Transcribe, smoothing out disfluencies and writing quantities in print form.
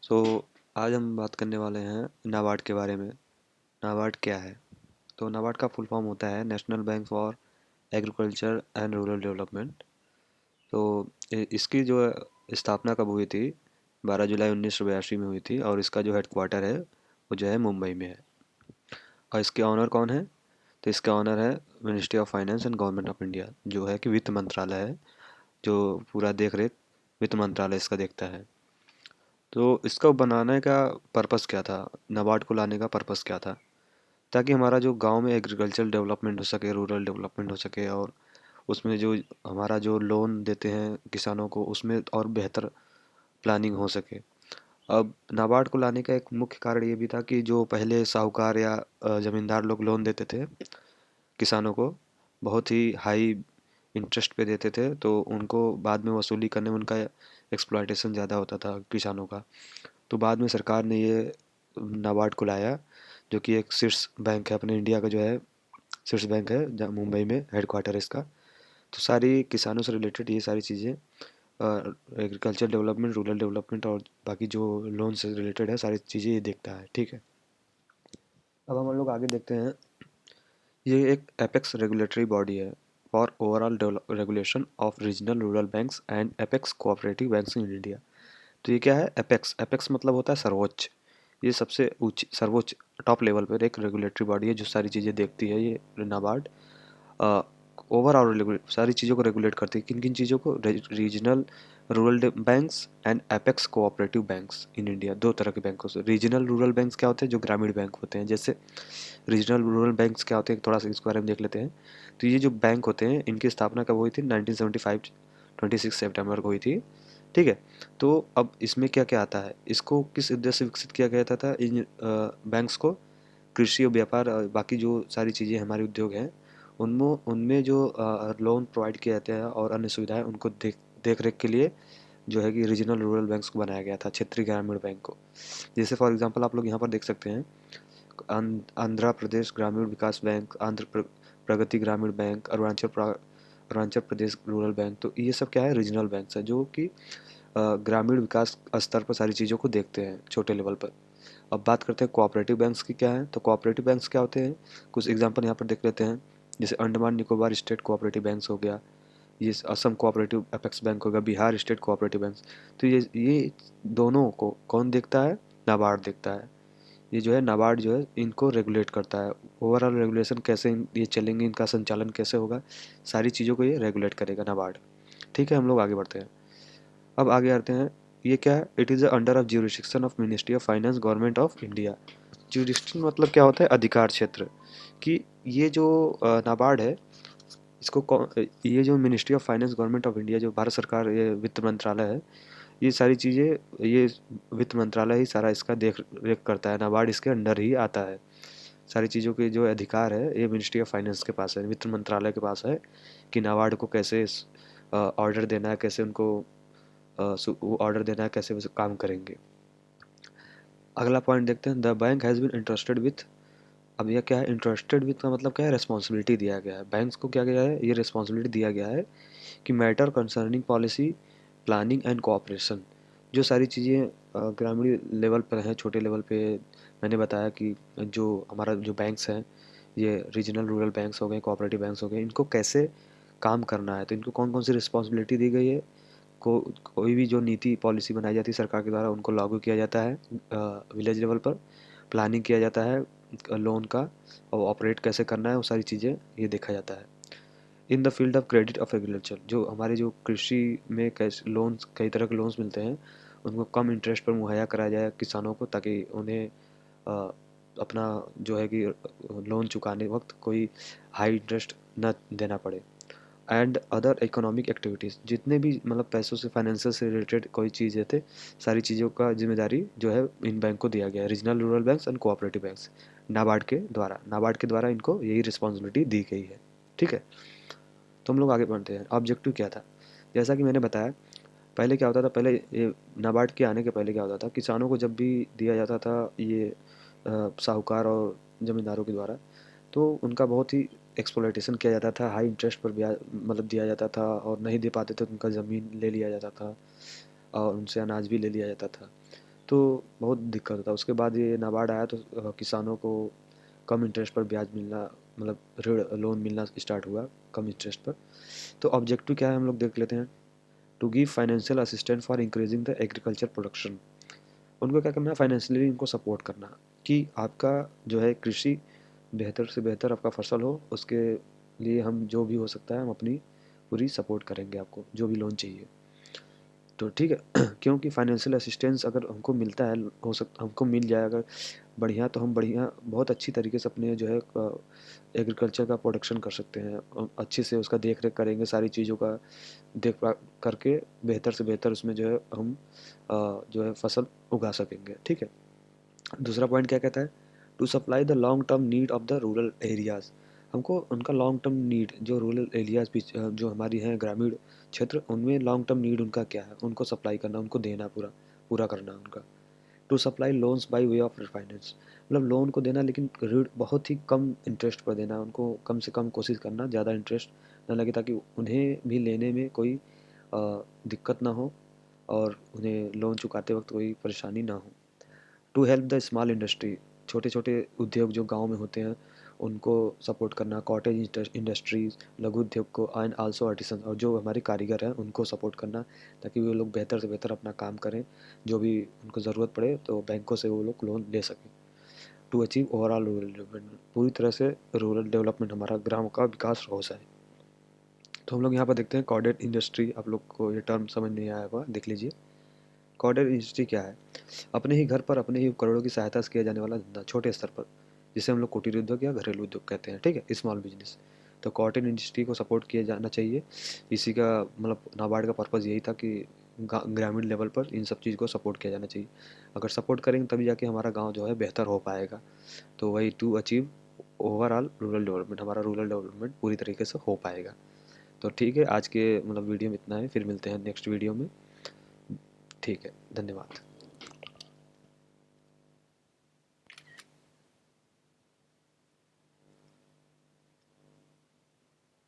सो आज हम बात करने वाले हैं नाबार्ड के बारे में। नाबार्ड क्या है? तो नाबार्ड का फुल फॉर्म होता है national bank for agriculture and rural development. तो इसकी जो स्थापना कब हुई थी? 12 जुलाई 1982 में हुई थी और इसका जो हेडक्वार्टर है वो जो है मुंबई में है। और इसके ऑनर कौन है? तो इसका ऑनर है ministry of finance and government of India, जो है कि वित्त मंत्रालय है, जो पूरा देख रेख वित्त मंत्रालय इसका देखता है। तो इसको बनाने का पर्पस क्या था? नाबार्ड को लाने का पर्पस क्या था? ताकि हमारा जो गांव में एग्रीकल्चर डेवलपमेंट हो सके, रूरल डेवलपमेंट हो सके, और उसमें जो हमारा जो लोन देते हैं किसानों को उसमें और बेहतर प्लानिंग हो सके। अब नाबार्ड को लाने का एक मुख्य कारण ये भी था कि जो पहले साहूकार या जमींदार लोग लोन देते थे किसानों को, बहुत ही हाई इंटरेस्ट पे देते थे, तो उनको बाद में वसूली करने में उनका एक्सप्लॉयटेशन ज़्यादा होता था किसानों का। तो बाद में सरकार ने ये नाबार्ड को लाया, जो कि एक शीर्ष बैंक है अपने इंडिया का, जो है शीर्ष बैंक है जहाँ मुंबई में हेडक्वार्टर है इसका। तो सारी किसानों से रिलेटेड ये सारी चीज़ें, एग्रीकल्चर डेवलपमेंट, रूरल डेवलपमेंट और बाकी जो लोन से रिलेटेड है सारी चीज़ें ये देखता है। ठीक है, अब हम लोग आगे देखते हैं। ये एक एपेक्स रेगुलेटरी बॉडी है for overall regulation of regional rural banks and apex cooperative banks in India. तो ये क्या है? एपेक्स, एपेक्स मतलब होता है सर्वोच्च। ये सबसे ऊंची, सर्वोच्च, टॉप लेवल पर एक रेगुलेटरी बॉडी है जो सारी चीज़ें देखती है, ये नाबार्ड। ओवरऑल सारी चीज़ों को रेगुलेट करती है। किन किन चीज़ों को? Regional rural banks and apex cooperative banks in India. दो तरह के बैंकों से। रीजनल रूरल बैंक्स क्या होते हैं? जो ग्रामीण बैंक होते हैं। जैसे रीजनल रूरल बैंक्स क्या होते हैं, थोड़ा सा इसके बारे में देख लेते हैं। तो ये जो बैंक होते हैं इनकी स्थापना कब हुई थी? 1975, 26 सितंबर को हुई थी। ठीक है। तो अब इसमें क्या क्या आता है? इसको किस उद्देश्य से विकसित किया गया था इन बैंक्स को? कृषि और व्यापार, बाकी जो सारी चीज़ें हमारे उद्योग हैं उनमें उनमें जो लोन प्रोवाइड किए जाते हैं और अन्य सुविधाएं उनको देख रेख के लिए जो है कि रीजनल रूरल बैंक्स को बनाया गया था, क्षेत्रीय ग्रामीण बैंक को। जैसे फॉर एग्जांपल आप लोग यहाँ पर देख सकते हैं, आंध्र प्रदेश ग्रामीण विकास बैंक, प्रगति ग्रामीण bank, Arunachal Pradesh rural bank. तो ये सब क्या है? रीजनल बैंक्स है, जो कि ग्रामीण विकास स्तर पर सारी चीज़ों को देखते हैं छोटे लेवल पर। अब बात करते हैं कोऑपरेटिव बैंक्स की क्या है। तो कोऑपरेटिव बैंक्स क्या होते हैं? कुछ एग्जांपल यहाँ पर देख लेते हैं। जैसे Andaman Nicobar state cooperative banks हो गया, ये असम कोऑपरेटिव अपेक्स बैंक हो गया, बिहार स्टेट कोऑपरेटिव बैंक्स। तो ये दोनों को कौन देखता है? नाबार्ड देखता है। ये जो है नाबार्ड जो है इनको रेगुलेट करता है। ओवरऑल रेगुलेशन कैसे ये चलेंगे, इनका संचालन कैसे होगा, सारी चीज़ों को ये रेगुलेट करेगा नाबार्ड। ठीक है, हम लोग आगे बढ़ते हैं। अब आगे आते हैं। ये क्या है? It is the under of jurisdiction of ministry of finance government of India. Jurisdiction मतलब क्या होता है? अधिकार क्षेत्र। कि ये जो नाबार्ड है, इसको ये जो ministry of finance government of India, जो भारत सरकार, ये वित्त मंत्रालय है, ये सारी चीज़ें, ये वित्त मंत्रालय ही सारा इसका देख रेख करता है। नाबार्ड इसके अंडर ही आता है। सारी चीज़ों के जो अधिकार है ये मिनिस्ट्री ऑफ फाइनेंस के पास है, वित्त मंत्रालय के पास है, कि नाबार्ड को कैसे ऑर्डर देना है, कैसे उनको वो ऑर्डर देना है, कैसे वैसे काम करेंगे। अगला पॉइंट देखते हैं। The bank has been interested with. अब यह क्या है? इंटरेस्टेड विथ का मतलब क्या है? रिस्पॉन्सिबिलिटी दिया गया है बैंक्स को। क्या गया है? ये रिस्पॉन्सिबिलिटी दिया गया है कि matter concerning policy, planning and cooperation, जो सारी चीज़ें ग्रामीण लेवल पर हैं, छोटे लेवल पे, मैंने बताया कि जो हमारा जो बैंक्स हैं, ये रीजनल रूरल बैंक्स हो गए, कोऑपरेटिव बैंक्स हो गए, इनको कैसे काम करना है, तो इनको कौन कौन सी रिस्पॉन्सिबिलिटी दी गई है। को कोई भी जो नीति पॉलिसी बनाई जाती है सरकार के द्वारा, उनको लागू किया जाता है विलेज लेवल पर। प्लानिंग किया जाता है लोन का, और ऑपरेट कैसे करना है, वो सारी चीज़ें ये देखा जाता है। In the field of credit of agriculture, जो हमारे जो कृषि में कैसे लोन्स, कई तरह के लोन्स मिलते हैं, उनको कम इंटरेस्ट पर मुहैया कराया जाए किसानों को, ताकि उन्हें अपना जो है कि लोन चुकाने वक्त कोई हाई इंटरेस्ट न देना पड़े। एंड अदर इकोनॉमिक एक्टिविटीज़, जितने भी मतलब पैसों से, फाइनेंशियल से रिलेटेड कोई चीज़ें थे, सारी चीज़ों का जिम्मेदारी जो है इन बैंक को दिया गया है, regional rural banks and cooperative banks, NABARD के द्वारा इनको यही रिस्पॉन्सिबिलिटी दी गई है। ठीक है, तो हम लोग आगे बढ़ते हैं। ऑब्जेक्टिव क्या था? जैसा कि मैंने बताया, पहले क्या होता था, पहले ये नाबार्ड के आने के पहले क्या होता था, किसानों को जब भी दिया जाता था ये साहूकार और ज़मींदारों के द्वारा, तो उनका बहुत ही एक्सप्लॉयटेशन किया जाता था, हाई इंटरेस्ट पर ब्याज मतलब दिया जाता था, और नहीं दे पाते थे तो उनका ज़मीन ले लिया जाता था और उनसे अनाज भी ले लिया जाता था। तो बहुत दिक्कत होता है। उसके बाद ये नाबार्ड आया तो किसानों को कम इंटरेस्ट पर ब्याज मिलना, मतलब ऋण लोन मिलना स्टार्ट हुआ कम इंटरेस्ट पर। तो ऑब्जेक्टिव क्या है हम लोग देख लेते हैं। To give financial assistant for increasing the agriculture production. उनको क्या करना है, फाइनेंशियली इनको सपोर्ट करना कि आपका जो है कृषि बेहतर से बेहतर आपका फसल हो, उसके लिए हम जो भी हो सकता है हम अपनी पूरी सपोर्ट करेंगे, आपको जो भी लोन चाहिए। तो ठीक है क्योंकि फाइनेंशियल असिस्टेंस अगर हमको मिलता है, हो सकता हमको मिल जाए अगर बढ़िया, तो हम बढ़िया बहुत अच्छी तरीके से अपने जो है एग्रीकल्चर का प्रोडक्शन कर सकते हैं। अच्छे से उसका देख रेख करेंगे, सारी चीज़ों का देख करके बेहतर से बेहतर उसमें जो है हम जो है फसल उगा सकेंगे। ठीक है। दूसरा पॉइंट क्या कहता है, to supply the long term need of the rural areas. हमको उनका लॉन्ग टर्म नीड जो रूरल एरियाज़ भी जो हमारी हैं ग्रामीण क्षेत्र, उनमें लॉन्ग टर्म नीड उनका क्या है, उनको सप्लाई करना, उनको देना, पूरा पूरा करना उनका। To supply loans by way of refinance, मतलब लोन को देना लेकिन ऋण बहुत ही कम इंटरेस्ट पर देना, उनको कम से कम कोशिश करना, ज़्यादा इंटरेस्ट ना लगे ताकि उन्हें भी लेने में कोई दिक्कत ना हो और उन्हें लोन चुकाते वक्त कोई परेशानी ना हो। To help the small industry, छोटे छोटे उद्योग जो गांव में होते हैं उनको सपोर्ट करना, कॉटेज इंडस्ट्रीज, लघु उद्योग को, एंड आल्सो आर्टिसन, और जो हमारे कारीगर हैं उनको सपोर्ट करना ताकि वो लोग बेहतर से बेहतर अपना काम करें, जो भी उनको ज़रूरत पड़े तो बैंकों से वो लोग लोन ले सकें। To achieve overall rural development, पूरी तरह से रूरल डेवलपमेंट, हमारा ग्राम का विकास हो जाए। तो हम लोग यहाँ पर देखते हैं कॉर्डेड इंडस्ट्री, आप लोग को ये टर्म समझ नहीं आया होगा, देख लीजिए। कॉर्डेड इंडस्ट्री क्या है, अपने ही घर पर अपने ही उपकरणों की सहायता से किया जाने वाला धंधा छोटे स्तर पर, जिसे हम लोग कुटीर उद्योग या घरेलू उद्योग कहते हैं। ठीक है, स्मॉल बिजनेस। तो कॉटन इंडस्ट्री को सपोर्ट किया जाना चाहिए। इसी का मतलब नाबार्ड का पर्पज़ यही था कि ग्रामीण लेवल पर इन सब चीज़ को सपोर्ट किया जाना चाहिए। अगर सपोर्ट करेंगे तभी जाके हमारा गांव जो है बेहतर हो पाएगा। तो वही to achieve overall rural development, हमारा रूरल डेवलपमेंट पूरी तरीके से हो पाएगा। तो ठीक है, आज के मतलब वीडियो में इतना है, फिर मिलते हैं नेक्स्ट वीडियो में। ठीक है, धन्यवाद।